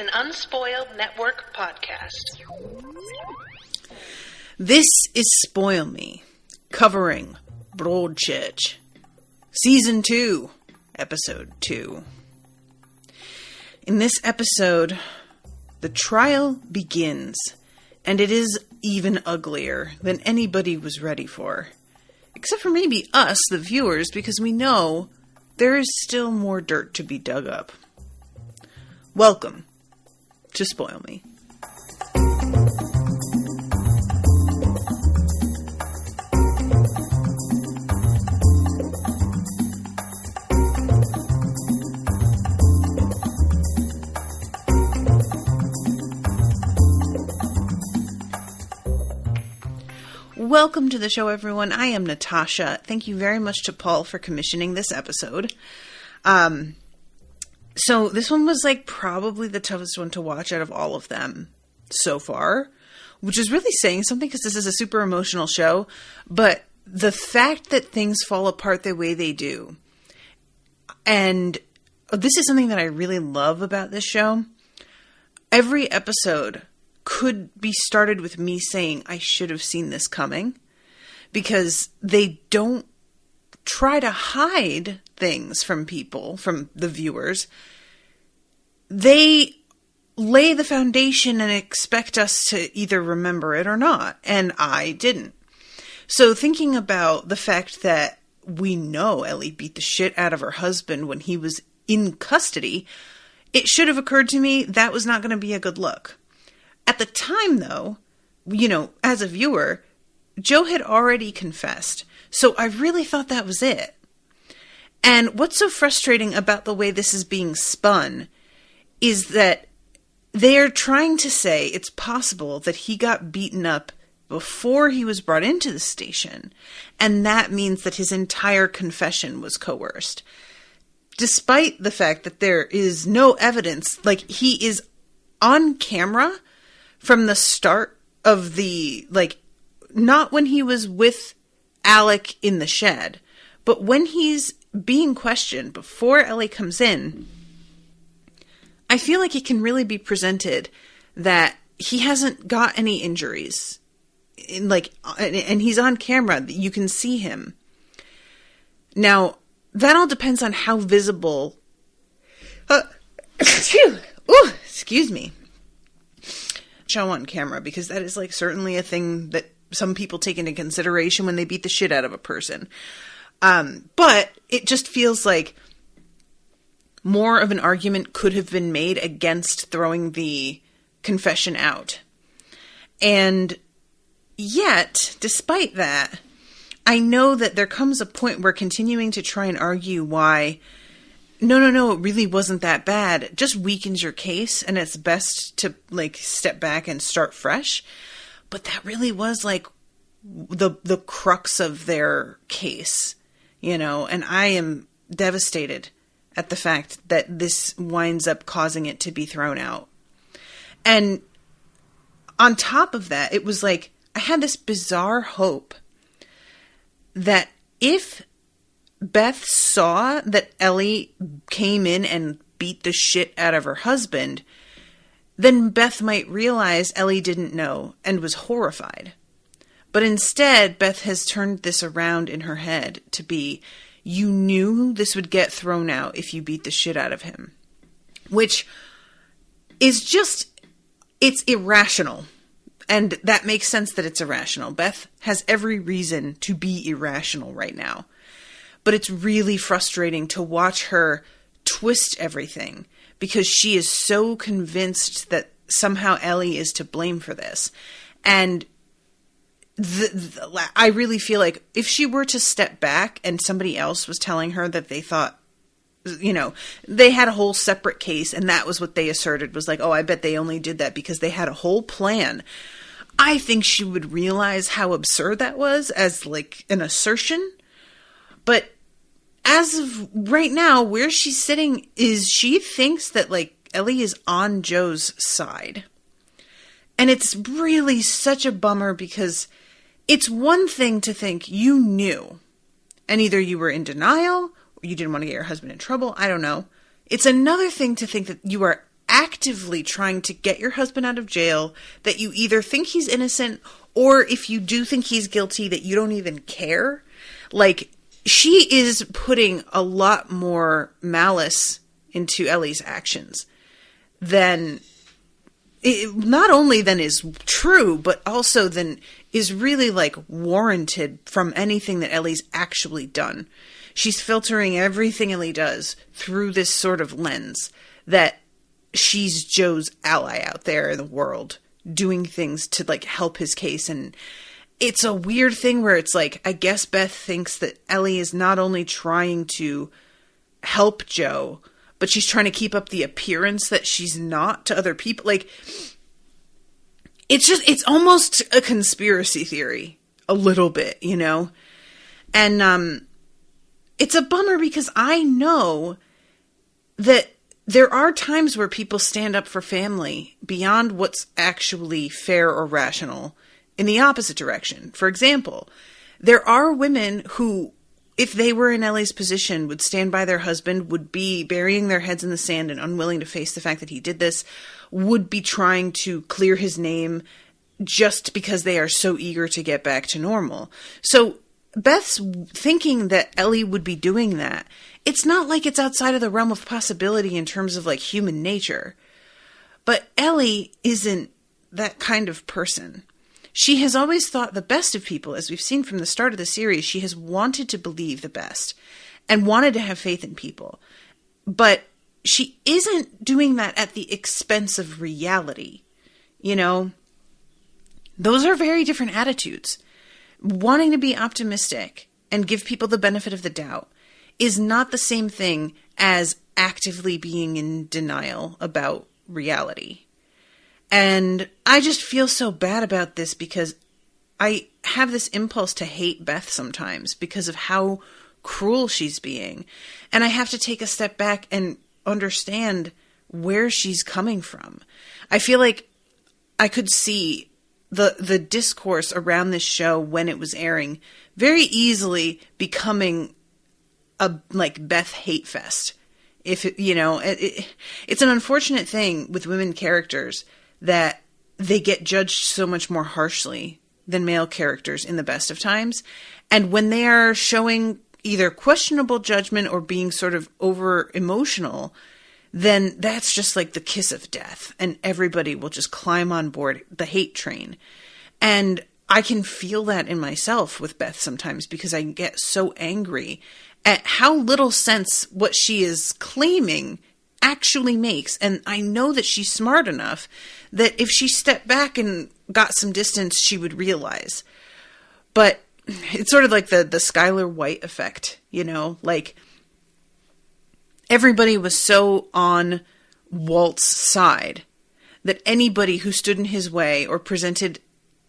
an Unspoiled Network podcast. This is Spoil Me, covering Broadchurch, Season 2, Episode 2. In this episode, the trial begins, and it is even uglier than anybody was ready for. Except for maybe us, the viewers, because we know there is still more dirt to be dug up. Welcome to Spoil Me. Welcome to the show, everyone. I am Natasha. Thank you very much to Paul for commissioning this episode. So this one was probably the toughest one to watch out of all of them so far, which is really saying something because this is a super emotional show. But the fact that things fall apart the way they do, and this is something that I really love about this show. Every episode could be started with me saying, I should have seen this coming, because they don't try to hide things from people, from the viewers. They lay the foundation and expect us to either remember it or not, and I didn't. So thinking about the fact that we know Ellie beat the shit out of her husband when he was in custody, it should have occurred to me that was not going to be a good look. At the time, though, as a viewer, Joe had already confessed, so I really thought that was it. And what's so frustrating about the way this is being spun is that they are trying to say it's possible that he got beaten up before he was brought into the station, and that means that his entire confession was coerced. Despite the fact that there is no evidence, he is on camera from the start of the, not when he was with Alec in the shed, but when he's being questioned before Ellie comes in, I feel like it can really be presented that he hasn't got any injuries. And he's on camera, you can see him. Now, that all depends on how visible... excuse me. Show on camera, because that is certainly a thing that some people take into consideration when they beat the shit out of a person. But it just feels like more of an argument could have been made against throwing the confession out. And yet, despite that, I know that there comes a point where continuing to try and argue why no, it really wasn't that bad, it just weakens your case, and it's best to step back and start fresh. But that really was the crux of their case, and I am devastated at the fact that this winds up causing it to be thrown out. And on top of that, it was I had this bizarre hope that if Beth saw that Ellie came in and beat the shit out of her husband, then Beth might realize Ellie didn't know and was horrified. But instead, Beth has turned this around in her head to be, you knew this would get thrown out if you beat the shit out of him. Which is it's irrational. And that makes sense that it's irrational. Beth has every reason to be irrational right now. But it's really frustrating to watch her twist everything because she is so convinced that somehow Ellie is to blame for this. And I really feel like if she were to step back and somebody else was telling her that they thought, they had a whole separate case and that was what they asserted was I bet they only did that because they had a whole plan. I think she would realize how absurd that was as an assertion. But as of right now, where she's sitting is she thinks that Ellie is on Joe's side. And it's really such a bummer because it's one thing to think you knew and either you were in denial or you didn't want to get your husband in trouble. I don't know. It's another thing to think that you are actively trying to get your husband out of jail, that you either think he's innocent, or if you do think he's guilty, that you don't even care. Like, she is putting a lot more malice into Ellie's actions than not only than is true, but also than is really like warranted from anything that Ellie's actually done. She's filtering everything Ellie does through this sort of lens that she's Joe's ally out there in the world, doing things to like help his case. And it's a weird thing where it's like, I guess Beth thinks that Ellie is not only trying to help Joe, but she's trying to keep up the appearance that she's not to other people. Like, it's almost a conspiracy theory, a little bit, you know? And, it's a bummer because I know that there are times where people stand up for family beyond what's actually fair or rational in the opposite direction. For example, there are women who, if they were in Ellie's position, would stand by their husband, would be burying their heads in the sand and unwilling to face the fact that he did this, would be trying to clear his name just because they are so eager to get back to normal. So Beth's thinking that Ellie would be doing that. It's not like it's outside of the realm of possibility in terms of like human nature. But Ellie isn't that kind of person. She has always thought the best of people, as we've seen from the start of the series. She has wanted to believe the best and wanted to have faith in people. But she isn't doing that at the expense of reality. You know, those are very different attitudes. Wanting to be optimistic and give people the benefit of the doubt is not the same thing as actively being in denial about reality. And I just feel so bad about this because I have this impulse to hate Beth sometimes because of how cruel she's being. And I have to take a step back and understand where she's coming from. I feel like I could see the discourse around this show when it was airing very easily becoming a like Beth hate fest. If it, you know, it's an unfortunate thing with women characters that they get judged so much more harshly than male characters in the best of times. And when they are showing either questionable judgment or being sort of over emotional, then that's just like the kiss of death. And everybody will just climb on board the hate train. And I can feel that in myself with Beth sometimes because I get so angry at how little sense what she is claiming actually makes. And I know that she's smart enough that if she stepped back and got some distance, she would realize. But it's sort of like the Skylar White effect, you know, like everybody was so on Walt's side that anybody who stood in his way or presented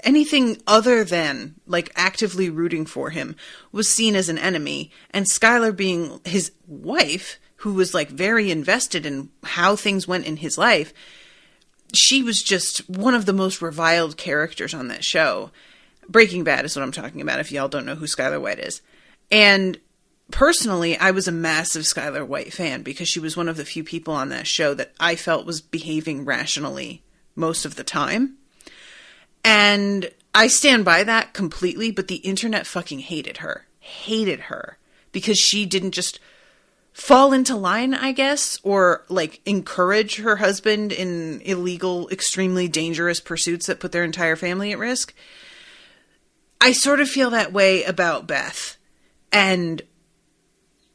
anything other than like actively rooting for him was seen as an enemy. And Skylar, being his wife, who was like very invested in how things went in his life, she was just one of the most reviled characters on that show. Breaking Bad is what I'm talking about, if y'all don't know who Skylar White is. And personally, I was a massive Skylar White fan because she was one of the few people on that show that I felt was behaving rationally most of the time. And I stand by that completely, but the internet fucking hated her, because she didn't just fall into line, I guess, or like encourage her husband in illegal, extremely dangerous pursuits that put their entire family at risk. I sort of feel that way about Beth, and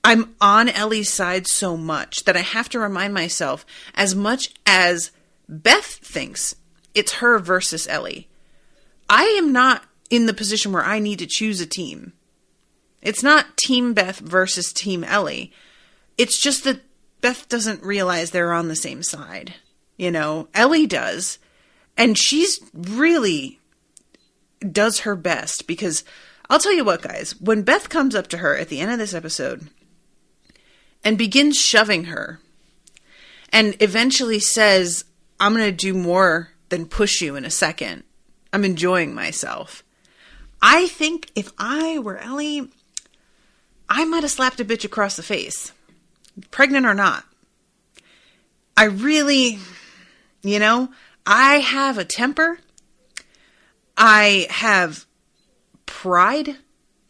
I'm on Ellie's side so much that I have to remind myself, as much as Beth thinks it's her versus Ellie, I am not in the position where I need to choose a team. It's not Team Beth versus Team Ellie. It's just that Beth doesn't realize they're on the same side. You know, Ellie does. And she's really does her best, because I'll tell you what, guys, when Beth comes up to her at the end of this episode and begins shoving her and eventually says, I'm going to do more than push you in a second. I'm enjoying myself. I think if I were Ellie, I might have slapped a bitch across the face, pregnant or not. I really, You know, I have a temper. I have pride.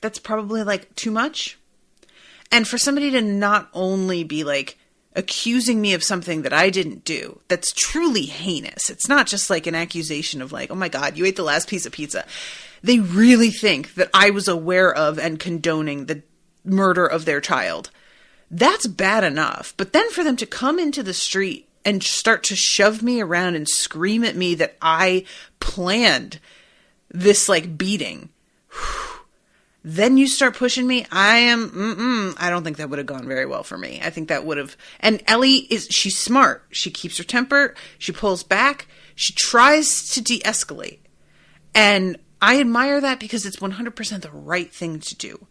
That's probably like too much. And for somebody to not only be like accusing me of something that I didn't do, that's truly heinous. It's not just like an accusation of like, oh my God, you ate the last piece of pizza. They really think that I was aware of and condoning the murder of their child. That's bad enough. But then for them to come into the street and start to shove me around and scream at me that I planned this like beating, then you start pushing me. I don't think that would have gone very well for me. I think that would have, and Ellie she's smart. She keeps her temper. She pulls back. She tries to de-escalate. And I admire that because it's 100% the right thing to do.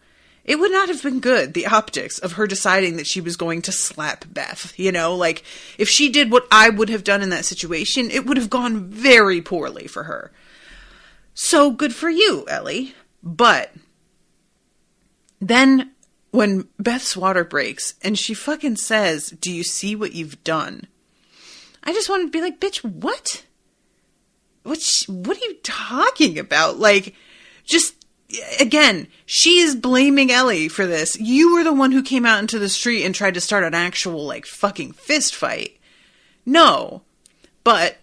It would not have been good, the optics of her deciding that she was going to slap Beth. You know, like, if she did what I would have done in that situation, it would have gone very poorly for her. So good for you, Ellie. But then when Beth's water breaks and she fucking says, do you see what you've done? I just wanted to be like, bitch, what? What are you talking about? Like, just, again, she is blaming Ellie for this. You were the one who came out into the street and tried to start an actual, like, fucking fist fight. No. But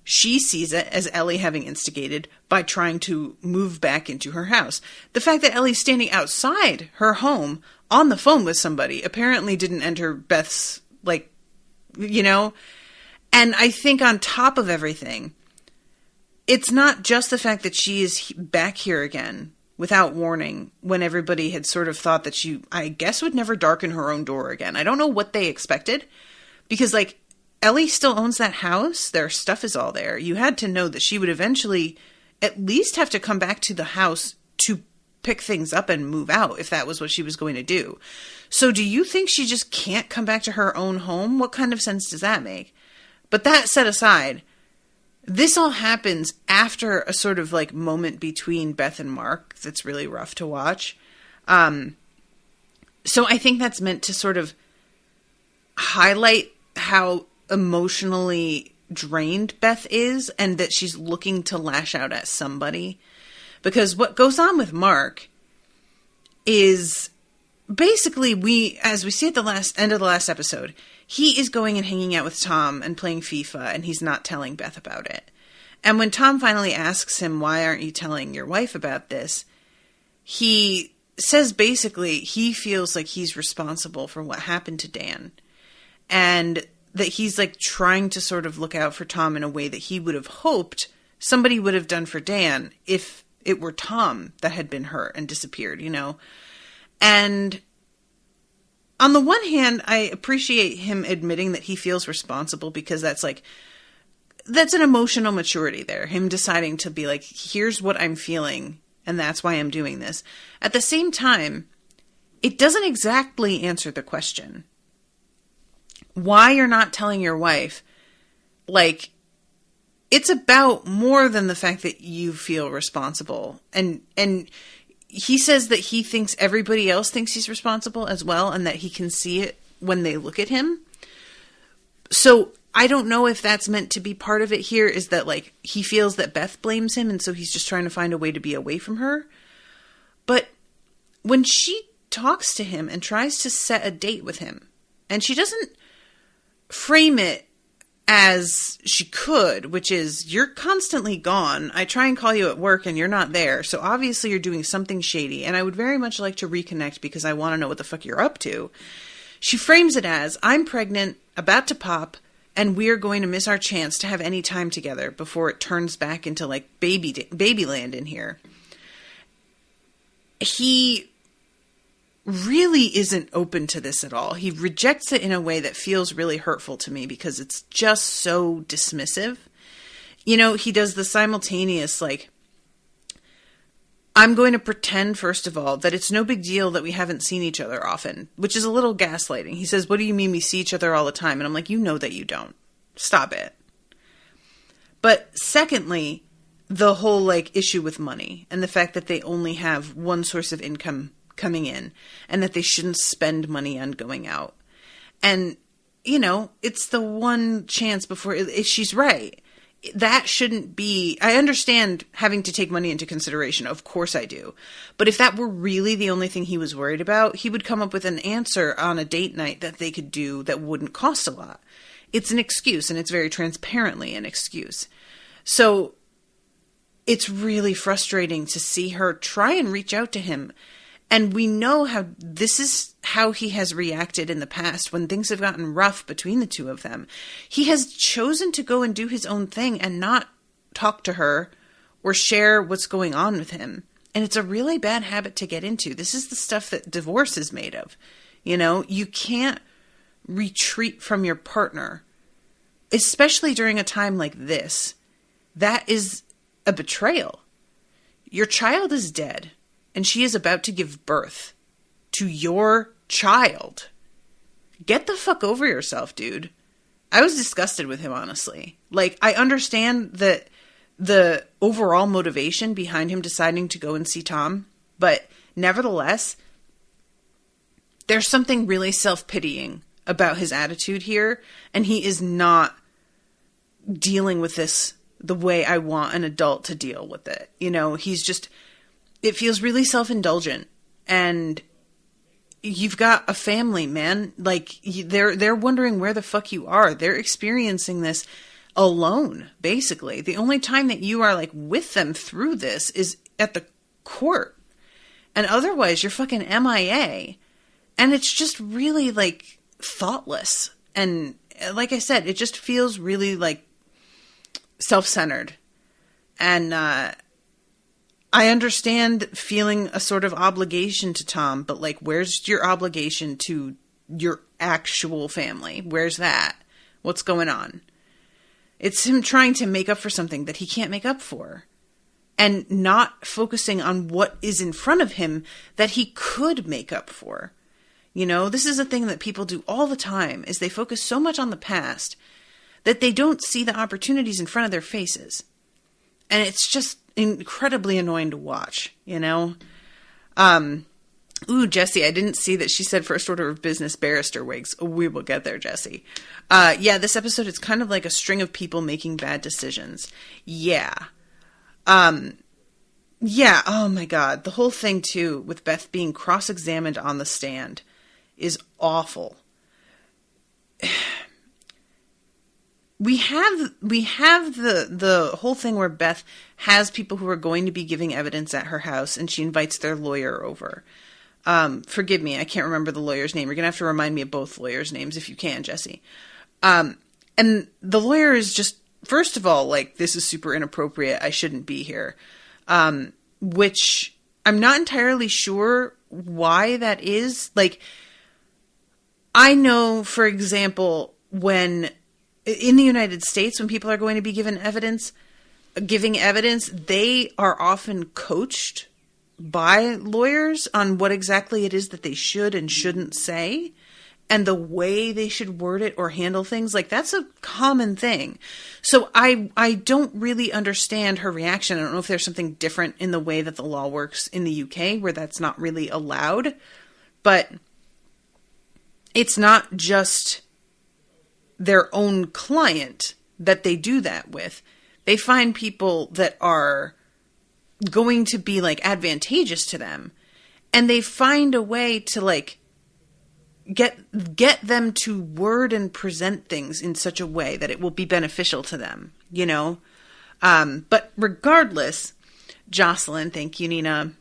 she sees it as Ellie having instigated by trying to move back into her house. The fact that Ellie's standing outside her home on the phone with somebody apparently didn't enter Beth's, like, you know? And I think on top of everything, it's not just the fact that she is back here again without warning when everybody had sort of thought that she, I guess, would never darken her own door again. I don't know what they expected because, like, Ellie still owns that house. Their stuff is all there. You had to know that she would eventually at least have to come back to the house to pick things up and move out if that was what she was going to do. So do you think she just can't come back to her own home? What kind of sense does that make? But that set aside, this all happens after a sort of like moment between Beth and Mark that's really rough to watch. So I think that's meant to sort of highlight how emotionally drained Beth is and that she's looking to lash out at somebody. Because what goes on with Mark is basically as we see at the end of the last episode, he is going and hanging out with Tom and playing FIFA, and he's not telling Beth about it. And when Tom finally asks him, why aren't you telling your wife about this? He says basically he feels like he's responsible for what happened to Dan. And that he's like trying to sort of look out for Tom in a way that he would have hoped somebody would have done for Dan if it were Tom that had been hurt and disappeared, you know? And on the one hand, I appreciate him admitting that he feels responsible because that's an emotional maturity there. Him deciding to be like, here's what I'm feeling and that's why I'm doing this. At the same time, it doesn't exactly answer the question. Why you're not telling your wife, like, it's about more than the fact that you feel responsible. And he says that he thinks everybody else thinks he's responsible as well, and that he can see it when they look at him. So I don't know if that's meant to be part of it here, is that like he feels that Beth blames him, and so he's just trying to find a way to be away from her. But when she talks to him and tries to set a date with him, and she doesn't frame it as she could, which is, you're constantly gone. I try and call you at work and you're not there. So obviously you're doing something shady. And I would very much like to reconnect because I want to know what the fuck you're up to. She frames it as, I'm pregnant, about to pop, and we're going to miss our chance to have any time together before it turns back into like baby land in here. He really isn't open to this at all. He rejects it in a way that feels really hurtful to me because it's just so dismissive. You know, he does the simultaneous, like, I'm going to pretend, first of all, that it's no big deal that we haven't seen each other often, which is a little gaslighting. He says, what do you mean we see each other all the time? And I'm like, you know that you don't. Stop it. But secondly, the whole, like, issue with money and the fact that they only have one source of income coming in and that they shouldn't spend money on going out. And you know, it's the one chance before she's right. That shouldn't be, I understand having to take money into consideration. Of course I do. But if that were really the only thing he was worried about, he would come up with an answer on a date night that they could do that wouldn't cost a lot. It's an excuse, and it's very transparently an excuse. So it's really frustrating to see her try and reach out to him. And we know how this is how he has reacted in the past when things have gotten rough between the two of them. He has chosen to go and do his own thing and not talk to her or share what's going on with him. And it's a really bad habit to get into. This is the stuff that divorce is made of. You know, you can't retreat from your partner, especially during a time like this. That is a betrayal. Your child is dead. And she is about to give birth to your child. Get the fuck over yourself, dude. I was disgusted with him, honestly. Like, I understand that the overall motivation behind him deciding to go and see Tom, but nevertheless, there's something really self-pitying about his attitude here, and he is not dealing with this the way I want an adult to deal with it. You know, he's just... It feels really self-indulgent, and you've got a family, man. Like, they're wondering where the fuck you are. They're experiencing this alone, basically. The only time that you are, like, with them through this is at the court. And otherwise, you're fucking MIA. And it's just really, like, thoughtless. And like I said, it just feels really, like, self-centered. And, I understand feeling a sort of obligation to Tom, but, like, where's your obligation to your actual family? Where's that? What's going on? It's him trying to make up for something that he can't make up for, and not focusing on what is in front of him that he could make up for. You know, this is a thing that people do all the time, is they focus so much on the past that they don't see the opportunities in front of their faces. And it's just incredibly annoying to watch, you know? Ooh, Jessie, I didn't see that she said first order of business barrister wigs. We will get there, Jessie. Yeah, this episode is kind of like a string of people making bad decisions. Yeah. Yeah, oh my God. The whole thing, too, with Beth being cross-examined on the stand is awful. We have the whole thing where Beth has people who are going to be giving evidence at her house, and she invites their lawyer over. Forgive me, I can't remember the lawyer's name. You're going to have to remind me of both lawyers' names if you can, Jessie. And the lawyer is just, first of all, like, this is super inappropriate. I shouldn't be here. Which I'm not entirely sure why that is. Like, I know, for example, when... in the United States, when people are going to be giving evidence, they are often coached by lawyers on what exactly it is that they should and shouldn't say, and the way they should word it or handle things. Like, that's a common thing. So I don't really understand her reaction. I don't know if there's something different in the way that the law works in the UK where that's not really allowed, but it's not just their own client that they do that with. They find people that are going to be, like, advantageous to them, and they find a way to, like, get them to word and present things in such a way that it will be beneficial to them, you know? But regardless, Jocelyn, thank you, Nina.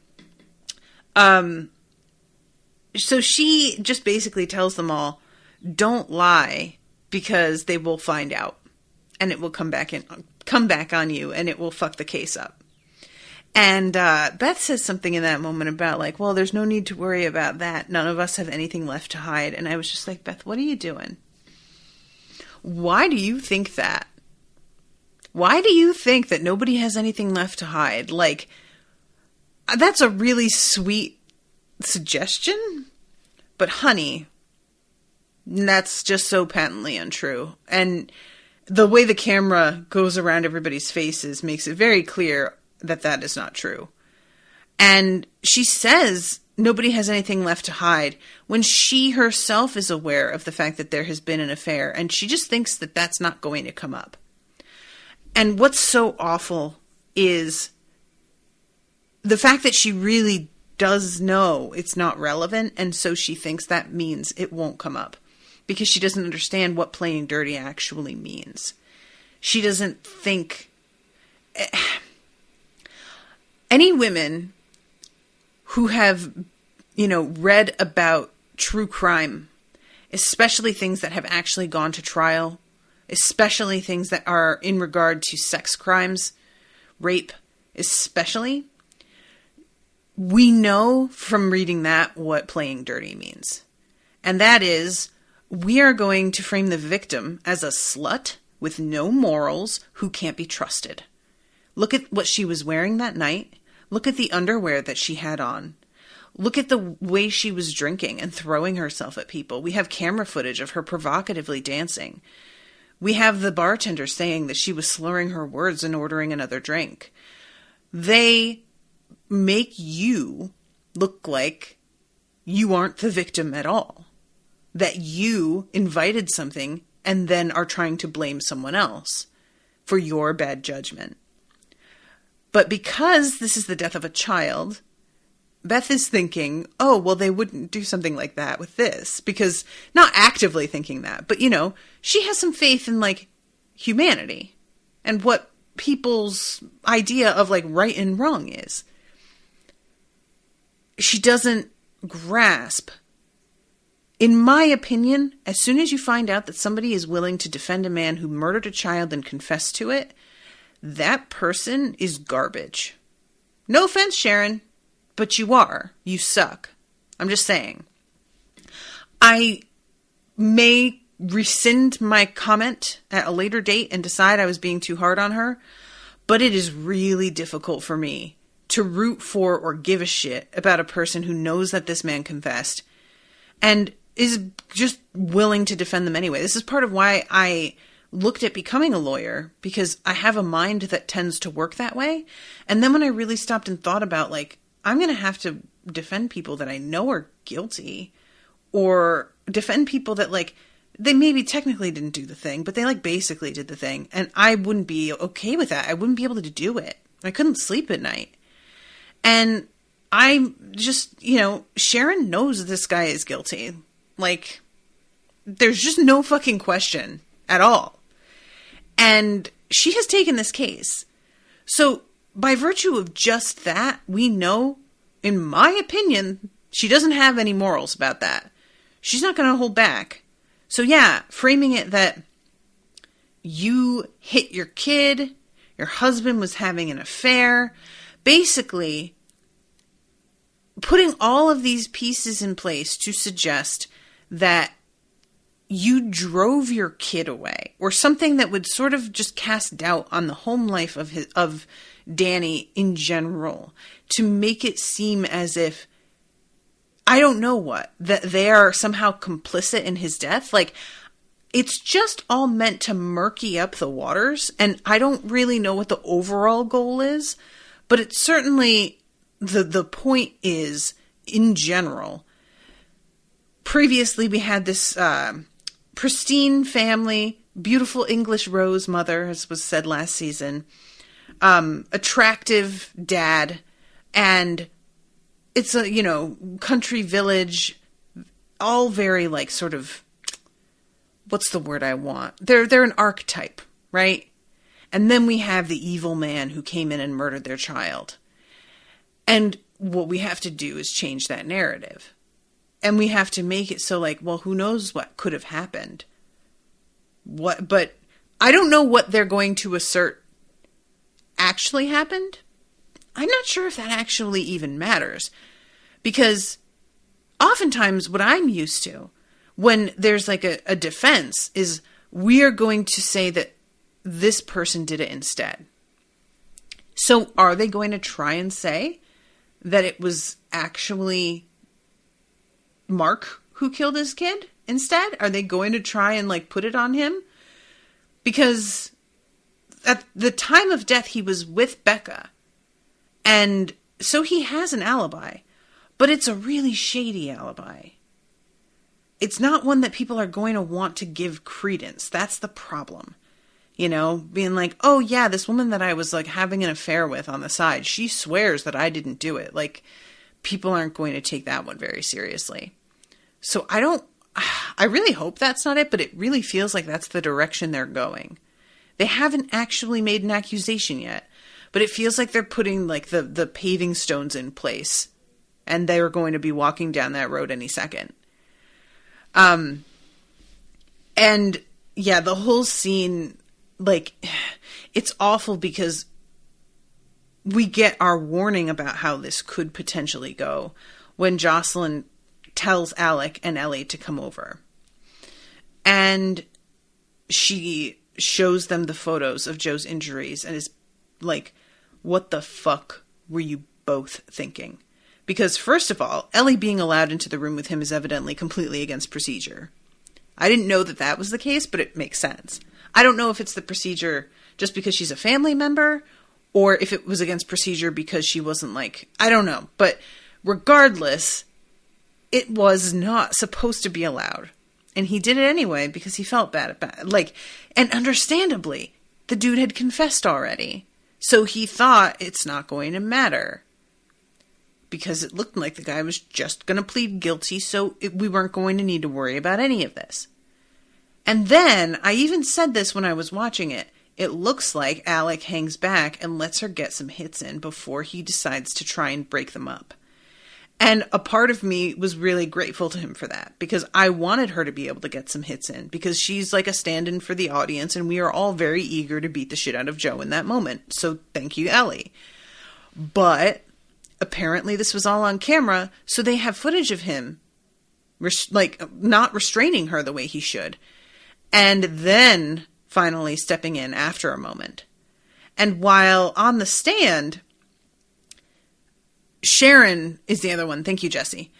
So she just basically tells them all, don't lie, because they will find out, and it will come back on you, and it will fuck the case up. And Beth says something in that moment about, like, well, there's no need to worry about that. None of us have anything left to hide. And I was just like, Beth, what are you doing? Why do you think that? Why do you think that nobody has anything left to hide? Like, that's a really sweet suggestion, but honey, that's just so patently untrue. And the way the camera goes around everybody's faces makes it very clear that that is not true. And she says nobody has anything left to hide, when she herself is aware of the fact that there has been an affair, and she just thinks that that's not going to come up. And what's so awful is the fact that she really does know it's not relevant, and so she thinks that means it won't come up, because she doesn't understand what playing dirty actually means. She doesn't think... Any women who have, read about true crime, especially things that have actually gone to trial, especially things that are in regard to sex crimes, rape especially, we know from reading that what playing dirty means. And that is, we are going to frame the victim as a slut with no morals who can't be trusted. Look at what she was wearing that night. Look at the underwear that she had on. Look at the way she was drinking and throwing herself at people. We have camera footage of her provocatively dancing. We have the bartender saying that she was slurring her words and ordering another drink. They make you look like you aren't the victim at all. That you invited something and then are trying to blame someone else for your bad judgment. But because this is the death of a child, Beth is thinking, oh, well, they wouldn't do something like that with this. Because, not actively thinking that, but, she has some faith in, humanity. And what people's idea of, right and wrong is. She doesn't grasp. In my opinion, as soon as you find out that somebody is willing to defend a man who murdered a child and confess to it, that person is garbage. No offense, Sharon, but you are. You suck. I'm just saying. I may rescind my comment at a later date and decide I was being too hard on her, but it is really difficult for me to root for or give a shit about a person who knows that this man confessed and is just willing to defend them anyway. This is part of why I looked at becoming a lawyer, because I have a mind that tends to work that way. And then when I really stopped and thought about, I'm going to have to defend people that I know are guilty, or defend people that, they maybe technically didn't do the thing, but they, basically did the thing. And I wouldn't be okay with that. I wouldn't be able to do it. I couldn't sleep at night. And I just, Sharon knows this guy is guilty. There's just no fucking question at all. And she has taken this case. So by virtue of just that, we know, in my opinion, she doesn't have any morals about that. She's not going to hold back. So yeah, framing it that you hit your kid, your husband was having an affair, basically putting all of these pieces in place to suggest that you drove your kid away, or something that would sort of just cast doubt on the home life of Danny in general, to make it seem as if, I don't know what, that they are somehow complicit in his death. It's just all meant to murky up the waters, and I don't really know what the overall goal is, but it's certainly, the point is, in general, previously we had this pristine family, beautiful English rose mother, as was said last season, attractive dad, and it's a, country village, all very sort of, what's the word I want? They're an archetype, right? And then we have the evil man who came in and murdered their child. And what we have to do is change that narrative. And we have to make it so well, who knows what could have happened? But I don't know what they're going to assert actually happened. I'm not sure if that actually even matters. Because oftentimes what I'm used to when there's a defense is, we are going to say that this person did it instead. So are they going to try and say that it was actually Mark who killed his kid instead? Are they going to try and put it on him? Because at the time of death, he was with Becca. And so he has an alibi. But it's a really shady alibi. It's not one that people are going to want to give credence. That's the problem. You know, being like, oh yeah, this woman that I was like having an affair with on the side, she swears that I didn't do it. Like, people aren't going to take that one very seriously. So I really hope that's not it, but it really feels like that's the direction they're going. They haven't actually made an accusation yet, but it feels like they're putting like the paving stones in place, and they're going to be walking down that road any second. And yeah, the whole scene, like, it's awful because we get our warning about how this could potentially go when Jocelyn tells Alec and Ellie to come over. And she shows them the photos of Joe's injuries and is like, what the fuck were you both thinking? Because first of all, Ellie being allowed into the room with him is evidently completely against procedure. I didn't know that that was the case, but it makes sense. I don't know if it's the procedure just because she's a family member, or if it was against procedure because she wasn't like, I don't know. But regardless, it was not supposed to be allowed. And he did it anyway because he felt bad about it. Like, and understandably, the dude had confessed already. So he thought it's not going to matter. Because it looked like the guy was just going to plead guilty, so we weren't going to need to worry about any of this. And then, I even said this when I was watching it, it looks like Alec hangs back and lets her get some hits in before he decides to try and break them up. And a part of me was really grateful to him for that, because I wanted her to be able to get some hits in, because she's like a stand-in for the audience, and we are all very eager to beat the shit out of Joe in that moment. So thank you, Ellie. But apparently this was all on camera, so they have footage of him, not restraining her the way he should, and then finally stepping in after a moment. And while on the stand, Sharon is the other one. Thank you, Jesse.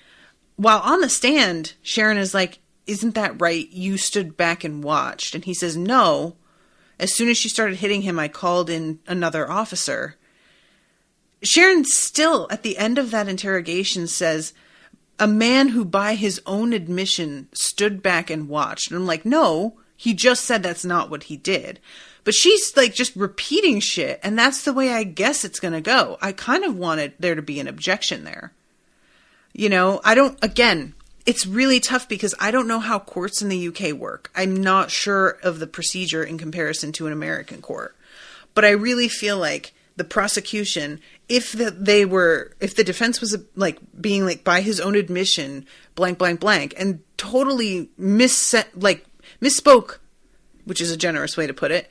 While on the stand, Sharon is like, isn't that right? You stood back and watched. And he says, no. As soon as she started hitting him, I called in another officer. Sharon still, at the end of that interrogation, says, a man who by his own admission stood back and watched. And I'm like, no, he just said that's not what he did. But she's like just repeating shit, and that's the way I guess it's going to go. I kind of wanted there to be an objection there. You know, it's really tough because I don't know how courts in the UK work. I'm not sure of the procedure in comparison to an American court. But I really feel like the prosecution, if the defense was like being like by his own admission, blank, blank, blank, and totally misspoke, which is a generous way to put it,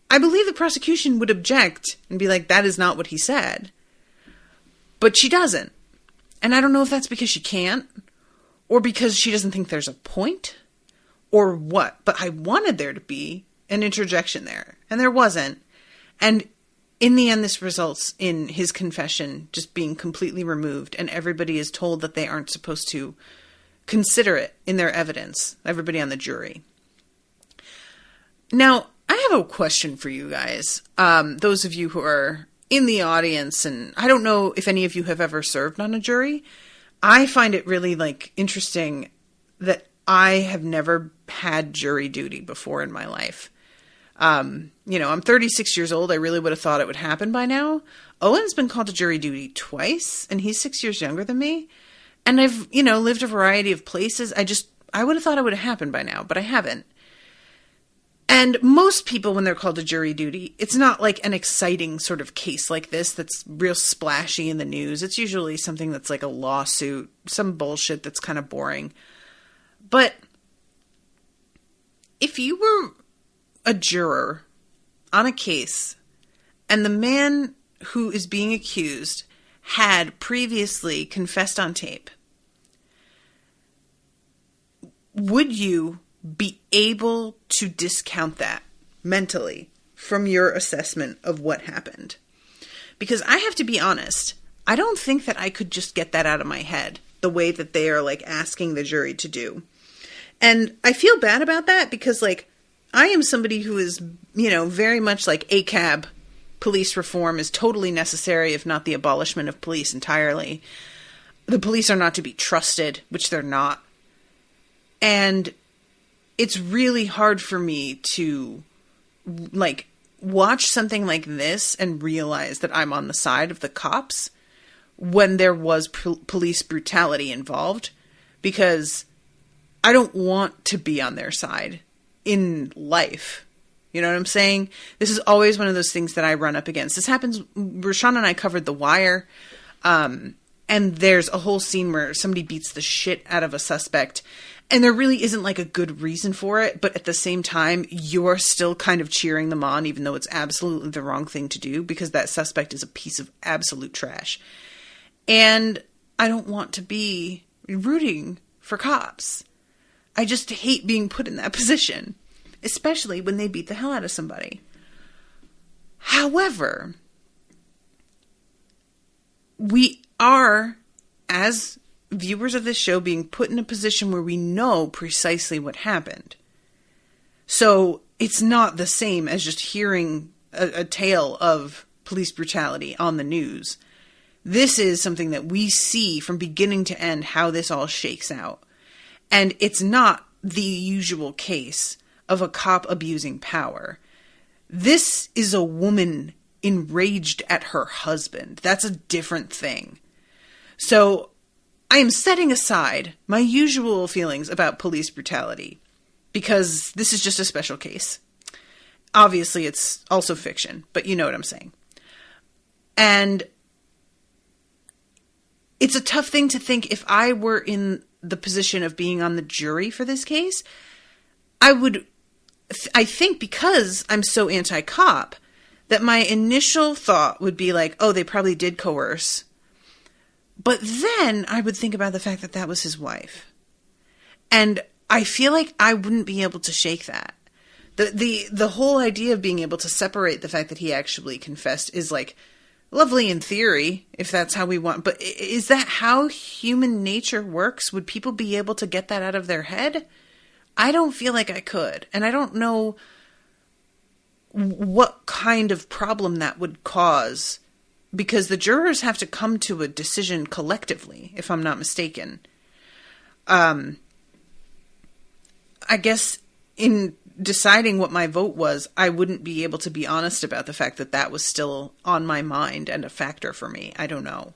I believe the prosecution would object and be like, that is not what he said. But she doesn't. And I don't know if that's because she can't, or because she doesn't think there's a point, or what. But I wanted there to be an interjection there, and there wasn't. And in the end, this results in his confession just being completely removed, and everybody is told that they aren't supposed to consider it in their evidence, everybody on the jury. Now, I have a question for you guys, those of you who are in the audience, and I don't know if any of you have ever served on a jury. I find it really interesting that I have never had jury duty before in my life. I'm 36 years old. I really would have thought it would happen by now. Owen's been called to jury duty twice, and he's 6 years younger than me. And I've, lived a variety of places. I would have thought it would have happened by now, but I haven't. And most people, when they're called to jury duty, it's not like an exciting sort of case like this that's real splashy in the news. It's usually something that's like a lawsuit, some bullshit that's kind of boring. But if you were a juror on a case and the man who is being accused had previously confessed on tape, would you be able to discount that mentally from your assessment of what happened? Because I have to be honest, I don't think that I could just get that out of my head the way that they are asking the jury to do. And I feel bad about that because I am somebody who is, very much ACAB, police reform is totally necessary, if not the abolishment of police entirely. the police are not to be trusted, which they're not. And it's really hard for me to, like, watch something like this and realize that I'm on the side of the cops when there was police brutality involved, because I don't want to be on their side in life. You know what I'm saying? This is always one of those things that I run up against. This happens, Rashawn and I covered The Wire, and there's a whole scene where somebody beats the shit out of a suspect, and there really isn't like a good reason for it, but at the same time, you're still kind of cheering them on, even though it's absolutely the wrong thing to do, because that suspect is a piece of absolute trash. And I don't want to be rooting for cops. I just hate being put in that position, especially when they beat the hell out of somebody. However, we are, as viewers of this show, being put in a position where we know precisely what happened. So it's not the same as just hearing a tale of police brutality on the news. This is something that we see from beginning to end how this all shakes out. And it's not the usual case of a cop abusing power. This is a woman enraged at her husband. That's a different thing. So I am setting aside my usual feelings about police brutality because this is just a special case. Obviously, it's also fiction, but you know what I'm saying. And it's a tough thing to think. If I were in the position of being on the jury for this case, I think because I'm so anti-cop, that my initial thought would be like, oh, they probably did coerce. But then I would think about the fact that that was his wife. And I feel like I wouldn't be able to shake that. The whole idea of being able to separate the fact that he actually confessed is like lovely in theory, if that's how we want. But is that how human nature works? Would people be able to get that out of their head? I don't feel like I could. And I don't know what kind of problem that would cause, because the jurors have to come to a decision collectively, if I'm not mistaken. I guess in deciding what my vote was, I wouldn't be able to be honest about the fact that that was still on my mind and a factor for me. I don't know.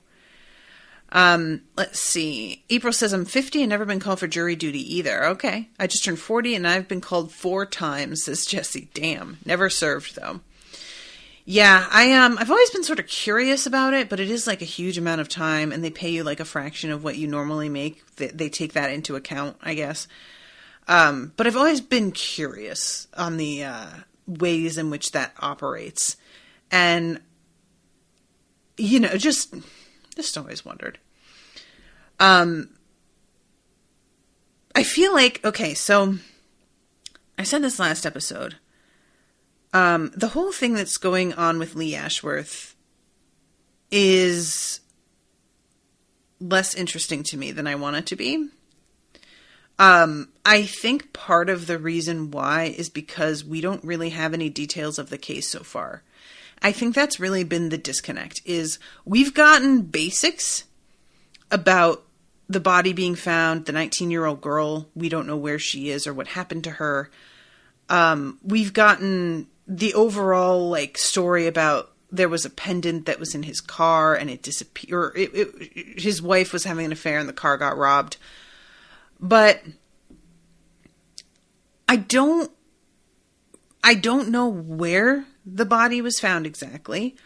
Let's see. April says, I'm 50 and never been called for jury duty either. Okay. I just turned 40 and I've been called 4 times, says Jesse. Damn. Never served though. Yeah, I've always been sort of curious about it, but it is like a huge amount of time and they pay you like a fraction of what you normally make. They take that into account, I guess. But I've always been curious on the, ways in which that operates. And, you know, just always wondered. I feel like, okay, so I said this last episode. The whole thing that's going on with Lee Ashworth is less interesting to me than I want it to be. I think part of the reason why is because we don't really have any details of the case so far. I think that's really been the disconnect, is we've gotten basics about the body being found, the 19-year-old girl, we don't know where she is or what happened to her. We've gotten the overall like story about there was a pendant that was in his car and it disappeared. His wife was having an affair and the car got robbed. But I don't know where the body was found exactly,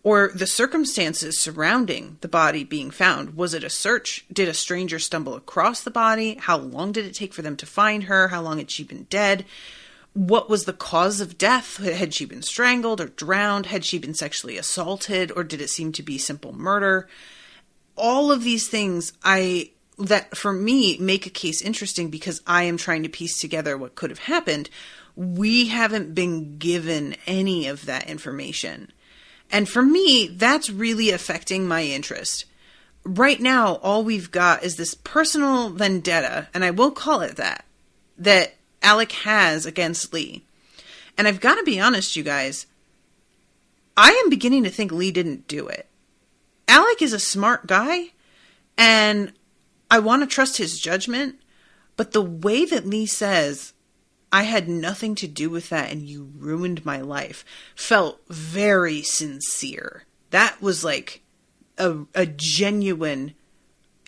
or the circumstances surrounding the body being found. Was it a search? Did a stranger stumble across the body? How long did it take for them to find her? How long had she been dead? What was the cause of death? Had she been strangled or drowned? Had she been sexually assaulted? Or did it seem to be simple murder? All of these things that for me make a case interesting because I am trying to piece together what could have happened. We haven't been given any of that information. And for me, that's really affecting my interest. Right now, all we've got is this personal vendetta, and I will call it that Alec has against Lee. And I've got to be honest, you guys, I am beginning to think Lee didn't do it. Alec is a smart guy, And I want to trust his judgment, but the way that Lee says, I had nothing to do with that and you ruined my life, felt very sincere. That was like a genuine,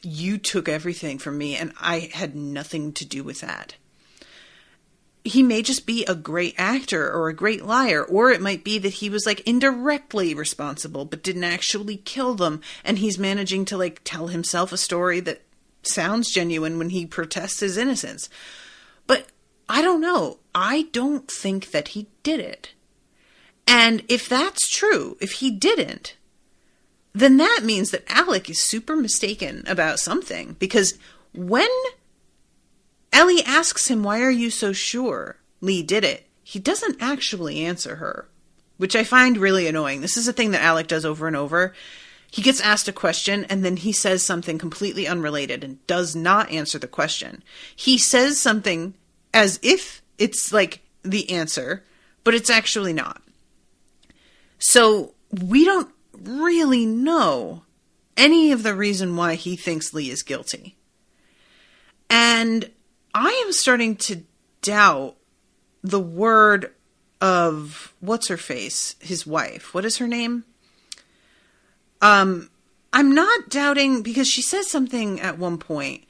you took everything from me and I had nothing to do with that. He may just be a great actor or a great liar, or it might be that he was like indirectly responsible but didn't actually kill them, and he's managing to like tell himself a story that sounds genuine when he protests his innocence. But I don't know. I don't think that he did it. And if that's true, if he didn't, then that means that Alec is super mistaken about something, because when Ellie asks him, why are you so sure Lee did it? He doesn't actually answer her, which I find really annoying. This is a thing that Alec does over and over. He gets asked a question and then he says something completely unrelated and does not answer the question. He says something as if it's like the answer, but it's actually not. So we don't really know any of the reason why he thinks Lee is guilty. And I am starting to doubt the word of, what's her face? His wife. What is her name? I'm not doubting, because she says something at one point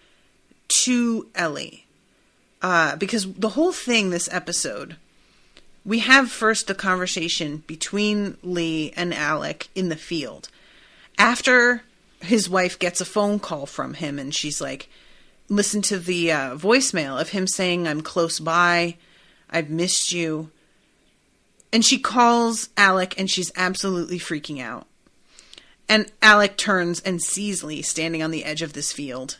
to Ellie. Because the whole thing, this episode, we have first the conversation between Lee and Alec in the field. After his wife gets a phone call from him and she's like, listen to the voicemail of him saying, I'm close by, I've missed you. And she calls Alec and she's absolutely freaking out. And Alec turns and sees Lee standing on the edge of this field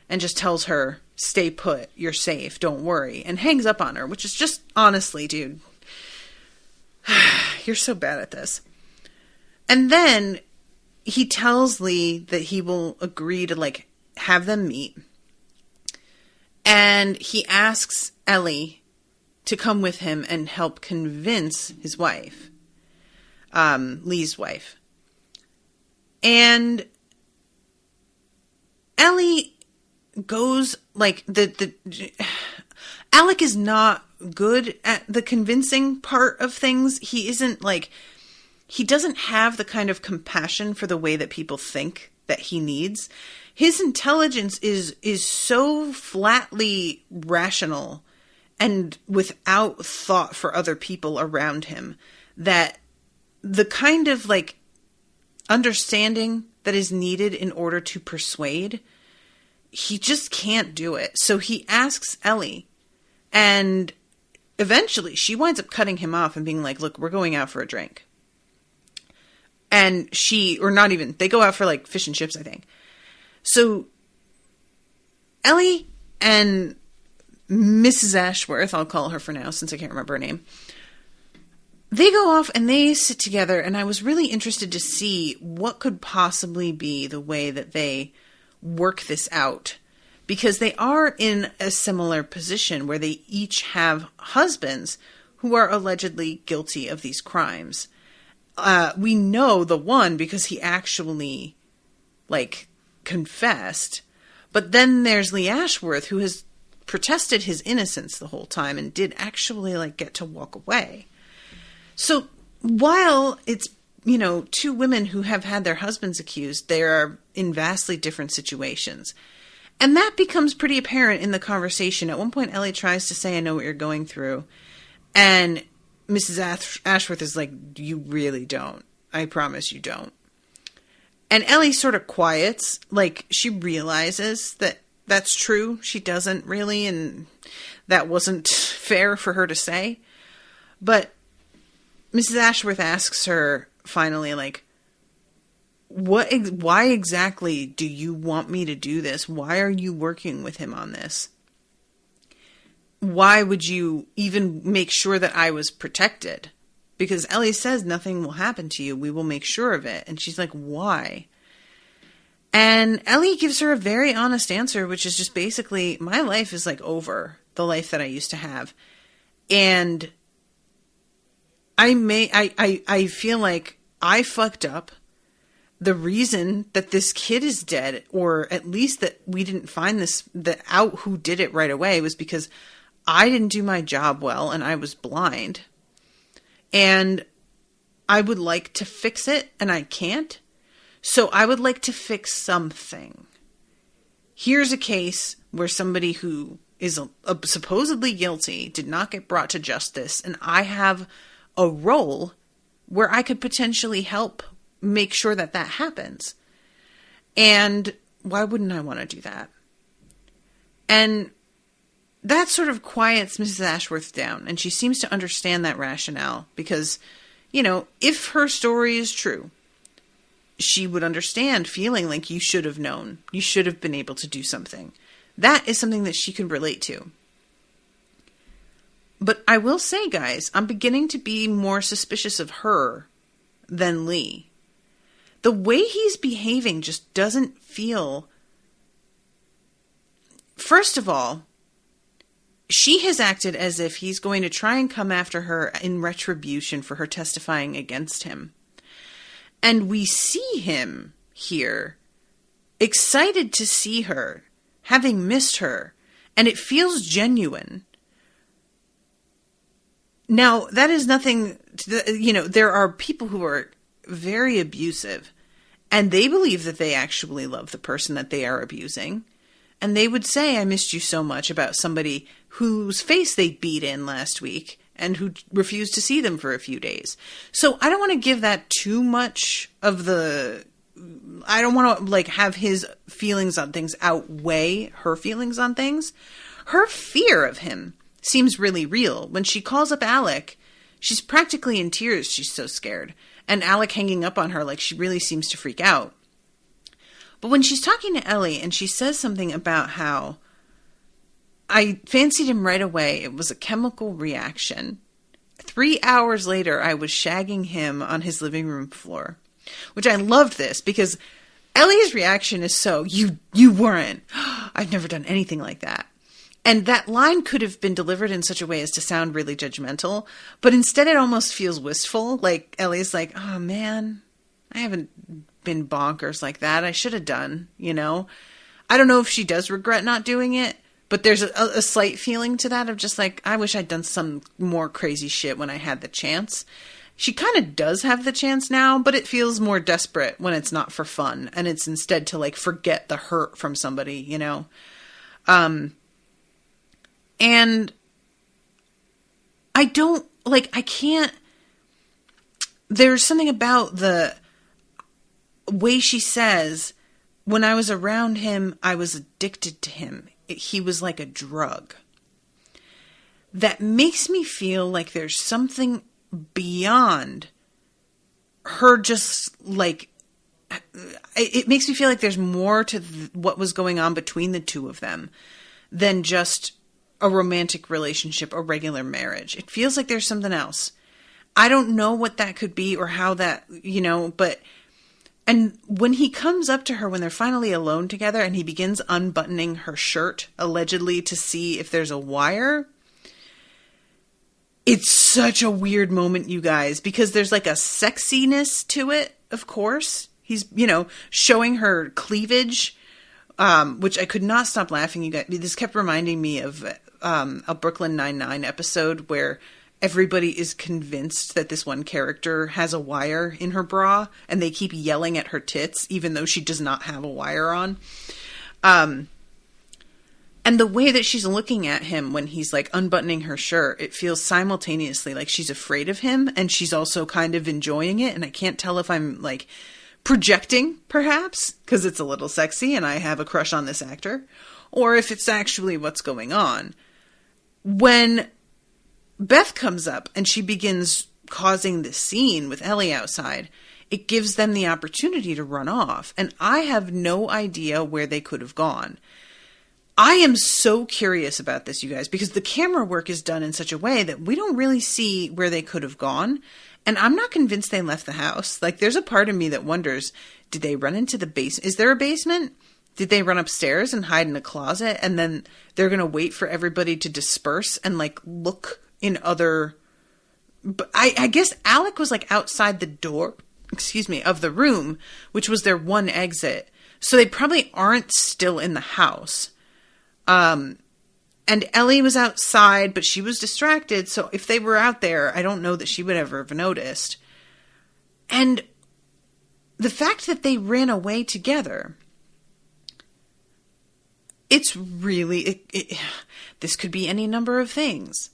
and just tells her, stay put, you're safe, don't worry, and hangs up on her, which is just, honestly, dude, you're so bad at this. And then he tells Lee that he will agree to, like, have them meet. And he asks Ellie to come with him and help convince his wife, Lee's wife. And Ellie goes, like, Alec is not good at the convincing part of things. He isn't, like, he doesn't have the kind of compassion for the way that people think that he needs. His intelligence is so flatly rational and without thought for other people around him that the kind of, like, understanding that is needed in order to persuade, he just can't do it. So he asks Ellie, and eventually she winds up cutting him off and being like, look, we're going out for a drink. And they go out for, like, fish and chips, I think. So Ellie and Mrs. Ashworth, I'll call her for now since I can't remember her name, they go off and they sit together, and I was really interested to see what could possibly be the way that they work this out, because they are in a similar position where they each have husbands who are allegedly guilty of these crimes. We know the one because he actually, like, confessed. But then there's Lee Ashworth, who has protested his innocence the whole time and did actually, like, get to walk away. So while it's, you know, two women who have had their husbands accused, they are in vastly different situations. And that becomes pretty apparent in the conversation. At one point, Ellie tries to say, I know what you're going through. And Mrs. Ashworth is like, you really don't. I promise you don't. And Ellie sort of quiets, like she realizes that that's true. She doesn't really, and that wasn't fair for her to say. But Mrs. Ashworth asks her finally, like, why exactly do you want me to do this? Why are you working with him on this? Why would you even make sure that I was protected? Because Ellie says nothing will happen to you. We will make sure of it. And she's like, why? And Ellie gives her a very honest answer, which is just basically, my life is like over the life that I used to have. And I feel like I fucked up the reason that this kid is dead, or at least that we didn't find out who did it right away, was because I didn't do my job well and I was blind. And I would like to fix it and I can't. So I would like to fix something. Here's a case where somebody who is supposedly guilty did not get brought to justice, and I have a role where I could potentially help make sure that that happens. And why wouldn't I want to do that? And that sort of quiets Mrs. Ashworth down, and she seems to understand that rationale because, you know, if her story is true, she would understand feeling like you should have known. You should have been able to do something. That is something that she could relate to. But I will say, guys, I'm beginning to be more suspicious of her than Lee. The way he's behaving just doesn't feel... First of all, she has acted as if he's going to try and come after her in retribution for her testifying against him. And we see him here, excited to see her, having missed her, and it feels genuine. Now, that is nothing, there are people who are very abusive, and they believe that they actually love the person that they are abusing. And they would say, I missed you so much, about somebody whose face they beat in last week and who refused to see them for a few days. So I don't want to give that too much of I don't want to have his feelings on things outweigh her feelings on things. Her fear of him seems really real. When she calls up Alec, she's practically in tears. She's so scared. And Alec hanging up on her, she really seems to freak out. But when she's talking to Ellie and she says something about how I fancied him right away, it was a chemical reaction. 3 hours later, I was shagging him on his living room floor. Which I loved this because Ellie's reaction is so, you weren't. I've never done anything like that. And that line could have been delivered in such a way as to sound really judgmental, but instead it almost feels wistful. Like Ellie's like, oh man, I haven't been bonkers like that. I should have done, I don't know if she does regret not doing it, but there's a slight feeling to that of just I wish I'd done some more crazy shit when I had the chance. She kind of does have the chance now, but it feels more desperate when it's not for fun and it's instead to forget the hurt from somebody, and I don't I can't, there's something about the way she says, when I was around him, I was addicted to him. He was like a drug. That makes me feel like there's something beyond her just it makes me feel like there's more to what was going on between the two of them than just a romantic relationship or regular marriage. It feels like there's something else. I don't know what that could be or how that, but... And when he comes up to her, when they're finally alone together, and he begins unbuttoning her shirt, allegedly to see if there's a wire, it's such a weird moment, you guys, because there's a sexiness to it, of course. He's, showing her cleavage, which I could not stop laughing, you guys. This kept reminding me of a Brooklyn Nine-Nine episode where everybody is convinced that this one character has a wire in her bra, and they keep yelling at her tits, even though she does not have a wire on. And the way that she's looking at him when he's unbuttoning her shirt, it feels simultaneously like she's afraid of him, and she's also kind of enjoying it. And I can't tell if I'm projecting, perhaps, because it's a little sexy and I have a crush on this actor, or if it's actually what's going on. When Beth comes up and she begins causing this scene with Ellie outside, it gives them the opportunity to run off. And I have no idea where they could have gone. I am so curious about this, you guys, because the camera work is done in such a way that we don't really see where they could have gone. And I'm not convinced they left the house. There's a part of me that wonders, did they run into the basement? Is there a basement? Did they run upstairs and hide in a closet? And then they're going to wait for everybody to disperse and look in other... But I guess Alec was outside the door of the room, which was their one exit. So they probably aren't still in the house. And Ellie was outside, but she was distracted. So if they were out there, I don't know that she would ever have noticed. And the fact that they ran away together, it's really, this could be any number of things.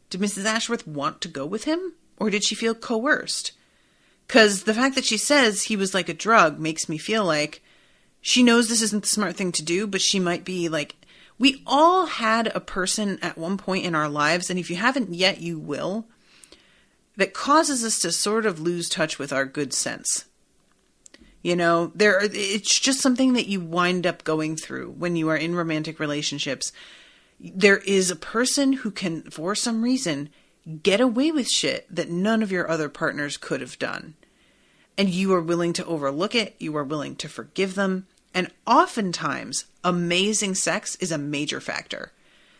Did Mrs. Ashworth want to go with him? Or did she feel coerced? Because the fact that she says he was like a drug makes me feel like she knows this isn't the smart thing to do, but she might be like, we all had a person at one point in our lives, and if you haven't yet, you will, that causes us to sort of lose touch with our good sense. You know, it's just something that you wind up going through when you are in romantic relationships. There is a person who can, for some reason, get away with shit that none of your other partners could have done. And you are willing to overlook it. You are willing to forgive them. And oftentimes, amazing sex is a major factor.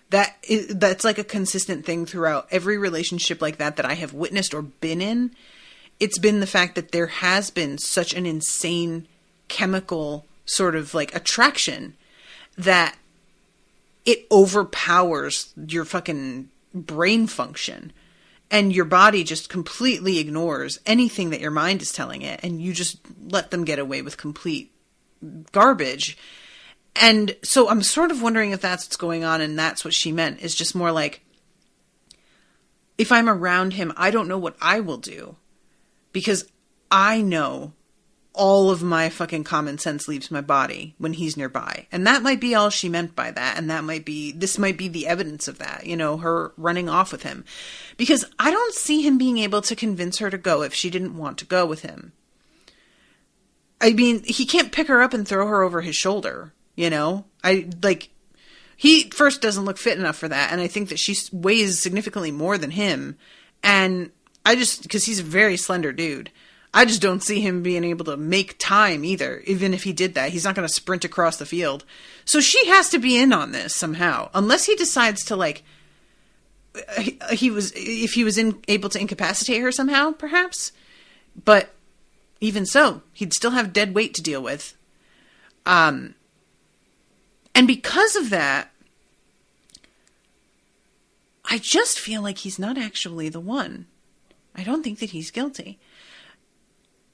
That's like a consistent thing throughout every relationship like that I have witnessed or been in. It's been the fact that there has been such an insane chemical sort of like attraction that it overpowers your fucking brain function. And your body just completely ignores anything that your mind is telling it. And you just let them get away with complete garbage. And so I'm sort of wondering if that's what's going on. And that's what she meant, is just more like, if I'm around him, I don't know what I will do. Because I know all of my fucking common sense leaves my body when he's nearby. And that might be all she meant by that. And this might be the evidence of that, you know, her running off with him. Because I don't see him being able to convince her to go if she didn't want to go with him. I mean, he can't pick her up and throw her over his shoulder, you know? He first doesn't look fit enough for that. And I think that she weighs significantly more than him. And because he's a very slender dude, I just don't see him being able to make time either. Even if he did that, he's not going to sprint across the field. So she has to be in on this somehow. Unless he decides to if he was able to incapacitate her somehow, perhaps. But even so, he'd still have dead weight to deal with. And because of that, I just feel like he's not actually the one. I don't think that he's guilty.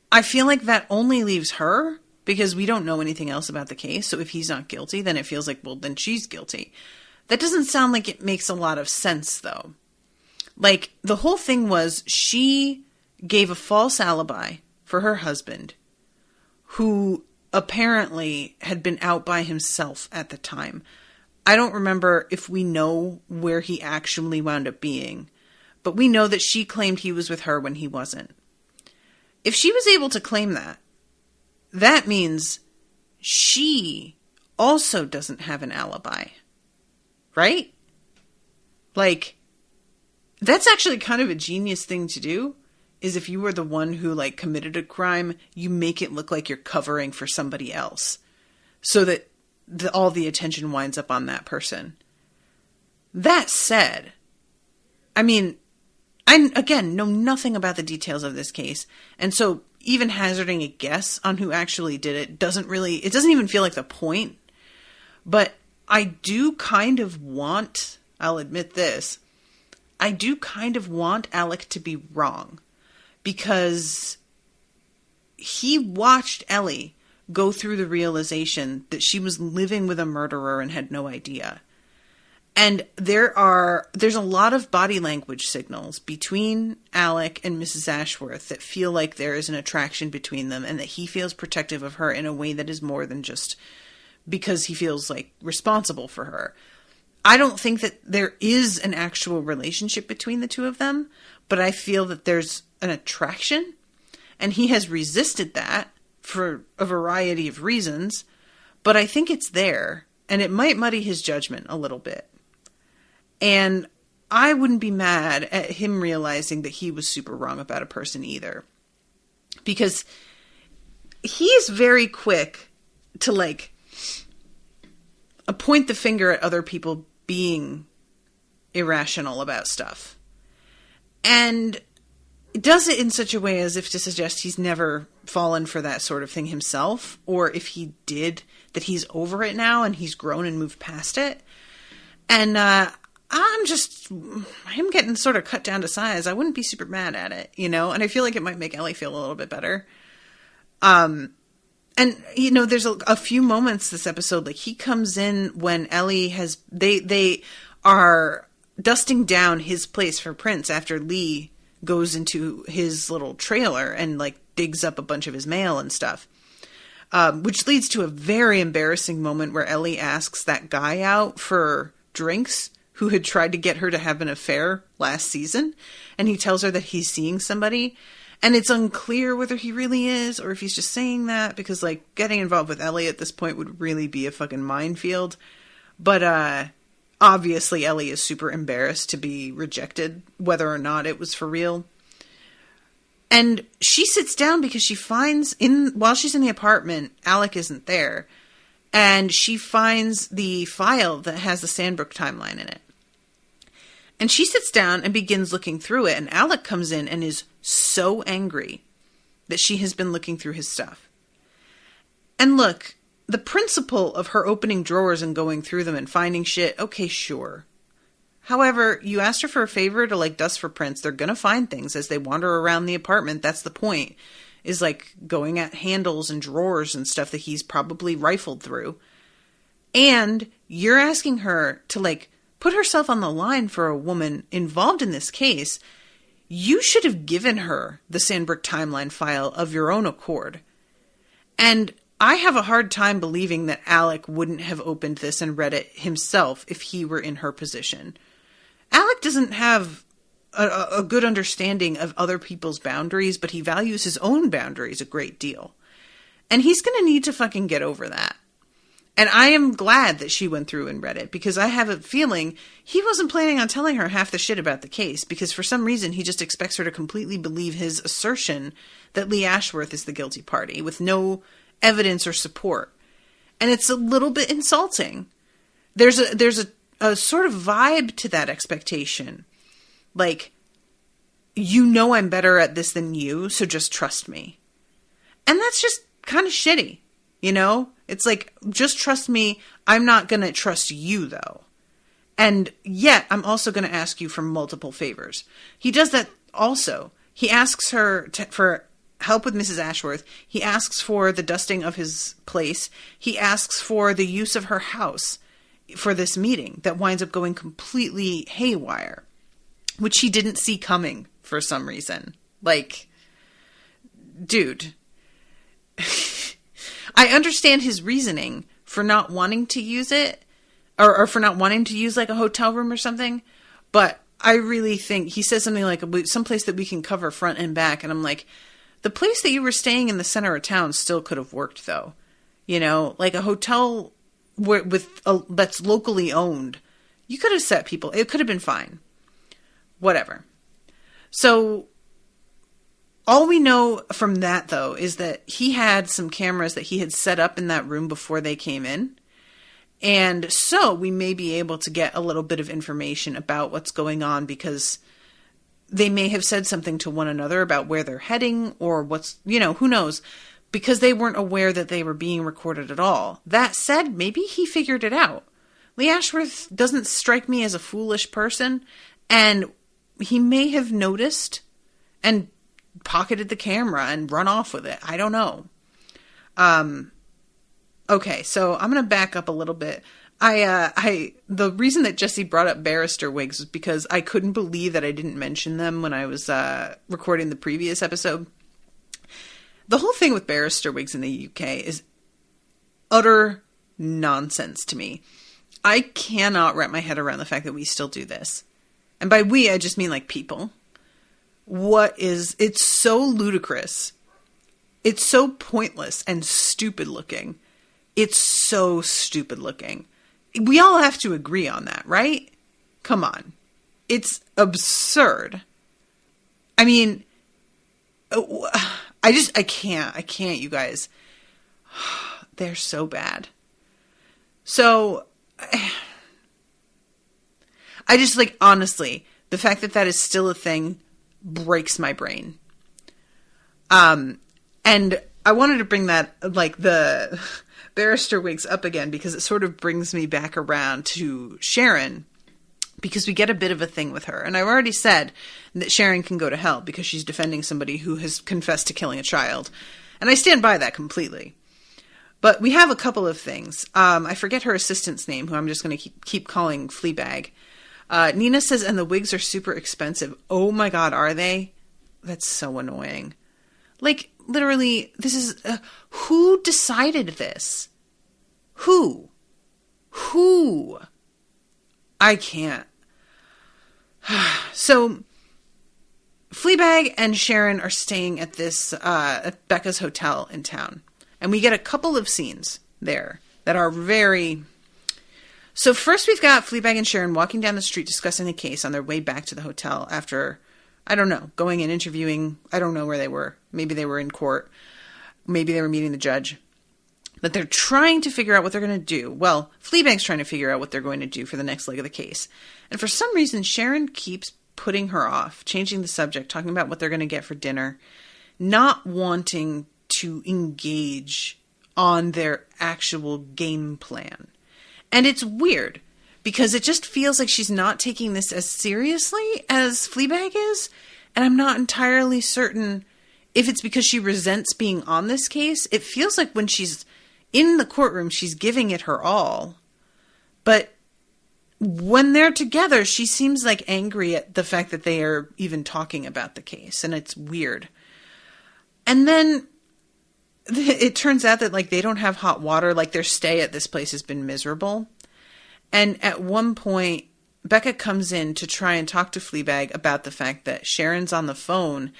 I feel like that only leaves her, because we don't know anything else about the case. So if he's not guilty, then it feels like, well, then she's guilty. That doesn't sound like it makes a lot of sense, though. Like, the whole thing was she gave a false alibi for her husband, who apparently had been out by himself at the time. I don't remember if we know where he actually wound up being, but we know that she claimed he was with her when he wasn't. If she was able to claim that, that means she also doesn't have an alibi, right? Like, that's actually kind of a genius thing to do, is if you were the one who committed a crime, you make it look like you're covering for somebody else so that all the attention winds up on that person. That said, I mean, I, again, know nothing about the details of this case. And so even hazarding a guess on who actually did it doesn't even feel like the point. But I do kind of want, I'll admit this, I do kind of want Alec to be wrong. Because he watched Ellie go through the realization that she was living with a murderer and had no idea. And there's a lot of body language signals between Alec and Mrs. Ashworth that feel like there is an attraction between them, and that he feels protective of her in a way that is more than just because he feels responsible for her. I don't think that there is an actual relationship between the two of them, but I feel that there's an attraction, and he has resisted that for a variety of reasons, but I think it's there, and it might muddy his judgment a little bit. And I wouldn't be mad at him realizing that he was super wrong about a person either, because he's very quick to point the finger at other people being irrational about stuff. And does it in such a way as if to suggest he's never fallen for that sort of thing himself, or if he did, that he's over it now and he's grown and moved past it. And him getting sort of cut down to size, I wouldn't be super mad at it, you know? And I feel like it might make Ellie feel a little bit better. And, you know, there's a few moments this episode, like he comes in when Ellie has, they are dusting down his place for Prince after Lee goes into his little trailer and like digs up a bunch of his mail and stuff. Which leads to a very embarrassing moment where Ellie asks that guy out for drinks who had tried to get her to have an affair last season. And he tells her that he's seeing somebody. And it's unclear whether he really is or if he's just saying that, because like getting involved with Ellie at this point would really be a fucking minefield. But obviously Ellie is super embarrassed to be rejected, whether or not it was for real. And she sits down because she finds, while she's in the apartment, Alec isn't there. And she finds the file that has the Sandbrook timeline in it. And she sits down and begins looking through it. And Alec comes in and is so angry that she has been looking through his stuff. And look, the principle of her opening drawers and going through them and finding shit, okay, sure. However, you asked her for a favor to like dust for Prince. They're going to find things as they wander around the apartment. That's the point, is like going at handles and drawers and stuff that he's probably rifled through. And you're asking her to like put herself on the line for a woman involved in this case. You should have given her the Sandbrook timeline file of your own accord. And I have a hard time believing that Alec wouldn't have opened this and read it himself if he were in her position. Alec doesn't have a good understanding of other people's boundaries, but he values his own boundaries a great deal. And he's going to need to fucking get over that. And I am glad that she went through and read it, because I have a feeling he wasn't planning on telling her half the shit about the case, because for some reason he just expects her to completely believe his assertion that Lee Ashworth is the guilty party with no evidence or support. And it's a little bit insulting. There's a sort of vibe to that expectation. Like, you know I'm better at this than you, so just trust me. And that's just kind of shitty, you know? It's like, just trust me. I'm not going to trust you, though. And yet, I'm also going to ask you for multiple favors. He does that also. He asks her for help with Mrs. Ashworth. He asks for the dusting of his place. He asks for the use of her house for this meeting that winds up going completely haywire, which he didn't see coming for some reason. Like, dude, I understand his reasoning for not wanting to use it, or for not wanting to use like a hotel room or something, but I really think he says something like someplace that we can cover front and back, and I'm like, the place that you were staying in the center of town still could have worked, though. You know, like a hotel that's locally owned. You could have set people. It could have been fine. Whatever. So all we know from that, though, is that he had some cameras that he had set up in that room before they came in. And so we may be able to get a little bit of information about what's going on, because they may have said something to one another about where they're heading, or what's, you know, who knows, because they weren't aware that they were being recorded at all. That said, maybe he figured it out. Lee Ashworth doesn't strike me as a foolish person, and he may have noticed and pocketed the camera and run off with it. I don't know. Okay, so I'm going to back up a little bit. The reason that Jesse brought up barrister wigs was because I couldn't believe that I didn't mention them when I was recording the previous episode. The whole thing with barrister wigs in the UK is utter nonsense to me. I cannot wrap my head around the fact that we still do this. And by we, I just mean like people. It's so ludicrous. It's so pointless and stupid looking. It's so stupid looking. We all have to agree on that, right? Come on. It's absurd. I mean, I can't, you guys. They're so bad. So, I just, like, honestly, the fact that that is still a thing breaks my brain. And I wanted to bring that, like, the barrister wigs up again, because it sort of brings me back around to Sharon, because we get a bit of a thing with her. And I've already said that Sharon can go to hell because she's defending somebody who has confessed to killing a child. And I stand by that completely. But we have a couple of things. I forget her assistant's name, who I'm just going to keep calling Fleabag. Nina says, and the wigs are super expensive. Oh my God, are they? That's so annoying. Like, literally, this is... who decided this? Who? I can't. So, Fleabag and Sharon are staying at this, at Becca's hotel in town. And we get a couple of scenes there that are very... So first we've got Fleabag and Sharon walking down the street discussing the case on their way back to the hotel after, I don't know, going and interviewing. I don't know where they were. Maybe they were in court. Maybe they were meeting the judge. But they're trying to figure out what they're going to do. Well, Fleabag's trying to figure out what they're going to do for the next leg of the case. And for some reason, Sharon keeps putting her off, changing the subject, talking about what they're going to get for dinner, not wanting to engage on their actual game plan. And it's weird, because it just feels like she's not taking this as seriously as Fleabag is. And I'm not entirely certain if it's because she resents being on this case. It feels like when she's in the courtroom, she's giving it her all. But when they're together, she seems like angry at the fact that they are even talking about the case. And it's weird. And then it turns out that, like, they don't have hot water. Like, their stay at this place has been miserable. And at one point, Becca comes in to try and talk to Fleabag about the fact that Sharon's on the phone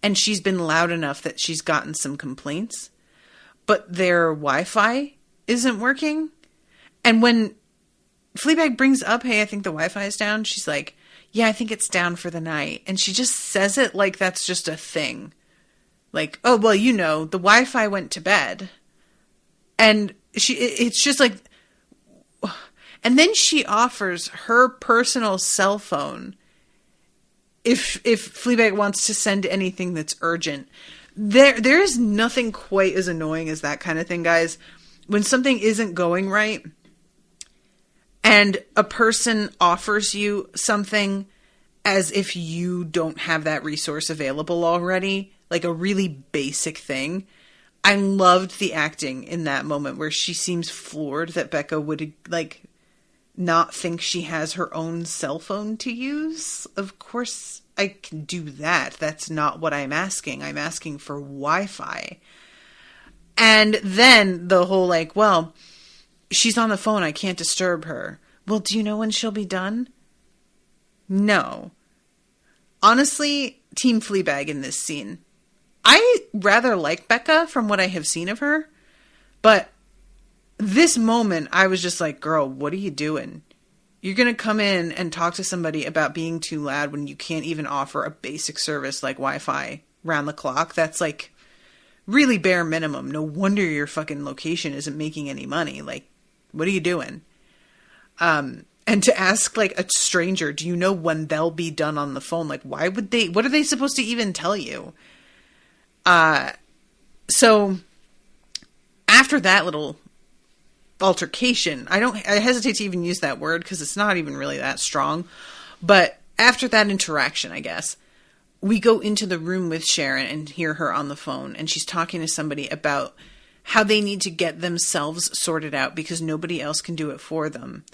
and she's been loud enough that she's gotten some complaints, but their Wi-Fi isn't working. And when Fleabag brings up, hey, I think the Wi-Fi is down, she's like, yeah, I think it's down for the night. And she just says it like that's just a thing. Like, oh, well, you know, the Wi-Fi went to bed. And it's just like, and then she offers her personal cell phone if Fleabag wants to send anything that's urgent. There is nothing quite as annoying as that kind of thing, guys. When something isn't going right and a person offers you something as if you don't have that resource available already, like a really basic thing. I loved the acting in that moment where she seems floored that Becca would, like, not think she has her own cell phone to use. Of course I can do that. That's not what I'm asking. I'm asking for Wi-Fi. And then the whole, like, well, she's on the phone, I can't disturb her. Well, do you know when she'll be done? No. Honestly, Team Fleabag in this scene. I rather like Becca from what I have seen of her, but this moment I was just like, girl, what are you doing? You're going to come in and talk to somebody about being too loud when you can't even offer a basic service like Wi-Fi round the clock. That's like really bare minimum. No wonder your fucking location isn't making any money. Like, what are you doing? And to ask, like, a stranger, do you know when they'll be done on the phone? Like, why would they, what are they supposed to even tell you? So after that little altercation, I hesitate to even use that word because it's not even really that strong. But after that interaction, I guess, we go into the room with Sharon and hear her on the phone. And she's talking to somebody about how they need to get themselves sorted out because nobody else can do it for them.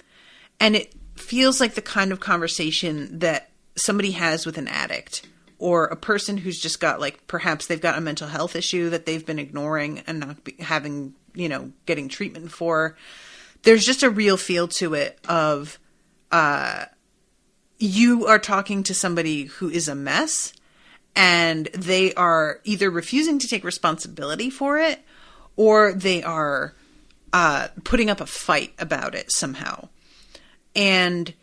And it feels like the kind of conversation that somebody has with an addict or a person who's just got, like, perhaps they've got a mental health issue that they've been ignoring and not having, you know, getting treatment for. There's just a real feel to it of you are talking to somebody who is a mess and they are either refusing to take responsibility for it or they are putting up a fight about it somehow. And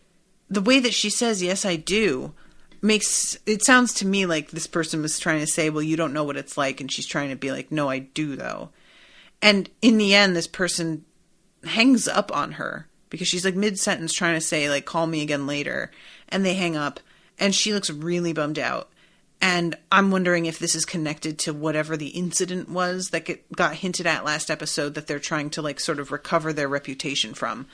the way that she says, yes, I do, makes it sounds to me like this person was trying to say, well, you don't know what it's like. And she's trying to be like, no, I do though. And in the end, this person hangs up on her because she's like mid-sentence trying to say, like, call me again later. And they hang up and she looks really bummed out. And I'm wondering if this is connected to whatever the incident was that got hinted at last episode that they're trying to like sort of recover their reputation from.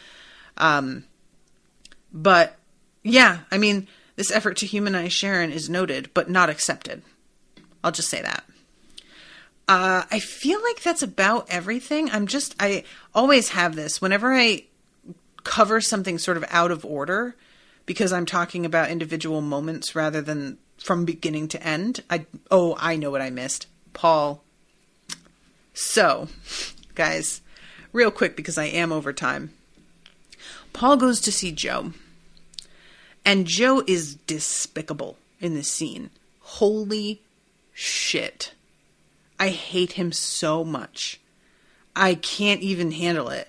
But yeah, I mean, this effort to humanize Sharon is noted, but not accepted. I'll just say that. I feel like that's about everything. I always have this whenever I cover something sort of out of order, because I'm talking about individual moments rather than from beginning to end. I know what I missed. Paul. So, guys, real quick, because I am over time. Paul goes to see Joe. And Joe is despicable in this scene. Holy shit. I hate him so much. I can't even handle it.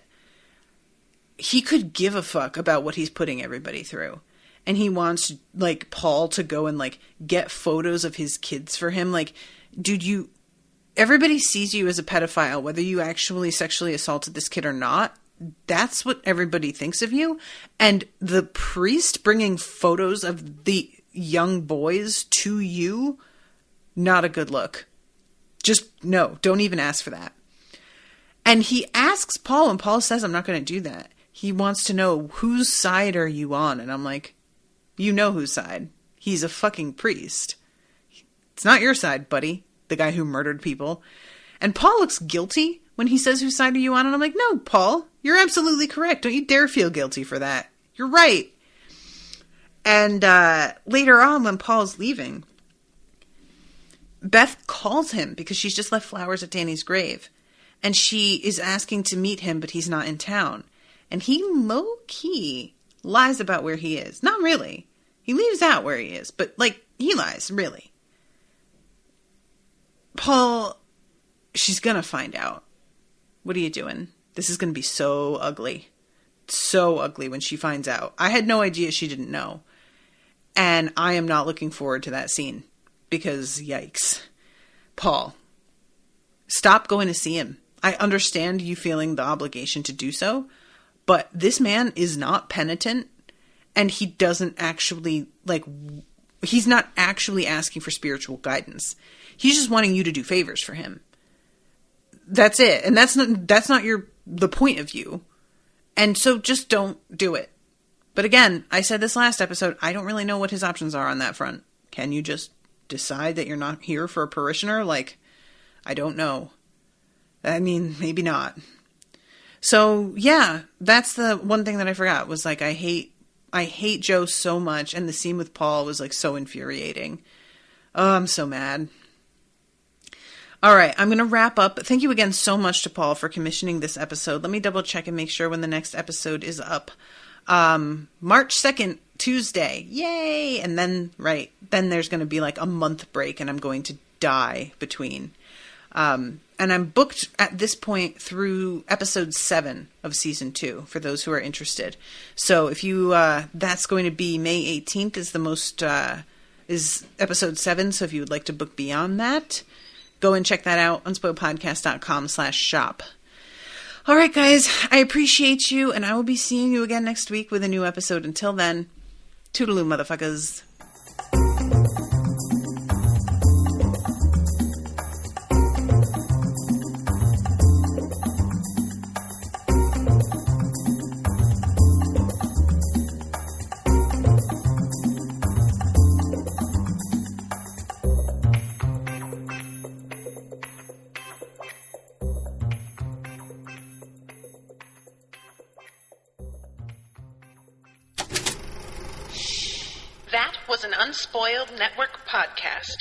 He could give a fuck about what he's putting everybody through. And he wants, like, Paul to go and, like, get photos of his kids for him. Like, dude, everybody sees you as a pedophile, whether you actually sexually assaulted this kid or not. That's what everybody thinks of you. And the priest bringing photos of the young boys to you, not a good look. Just, no, don't even ask for that. And he asks Paul, and Paul says, I'm not going to do that. He wants to know, whose side are you on? And I'm like, you know whose side. He's a fucking priest. It's not your side, buddy. The guy who murdered people. And Paul looks guilty when he says, whose side are you on? And I'm like, no, Paul, you're absolutely correct. Don't you dare feel guilty for that. You're right. And later on, when Paul's leaving, Beth calls him because she's just left flowers at Danny's grave. And she is asking to meet him, but he's not in town. And he low-key lies about where he is. Not really. He leaves out where he is, but, like, he lies, really. Paul, she's gonna find out. What are you doing? This is gonna be so ugly. So ugly when she finds out. I had no idea she didn't know. And I am not looking forward to that scene. Because, yikes. Paul, stop going to see him. I understand you feeling the obligation to do so, but this man is not penitent, and he doesn't actually, he's not actually asking for spiritual guidance. He's just wanting you to do favors for him. That's it. And that's not the point of you. And so just don't do it. But again, I said this last episode, I don't really know what his options are on that front. Can you just decide that you're not here for a parishioner? I don't know. I mean, maybe not. So yeah, that's the one thing that I forgot was I hate Joe so much. And the scene with Paul was so infuriating. Oh, I'm so mad. All right, I'm going to wrap up. Thank you again so much to Paul for commissioning this episode. Let me double check and make sure when the next episode is up. March 2nd, Tuesday. Yay! And then there's going to be a month break and I'm going to die between. And I'm booked at this point through episode 7 of season 2 for those who are interested. So if you, that's going to be May 18th is episode 7. So if you would like to book beyond that, go and check that out, unspoiledpodcast.com/shop. All right, guys, I appreciate you, and I will be seeing you again next week with a new episode. Until then, toodaloo, motherfuckers. That was an Unspoiled Network podcast.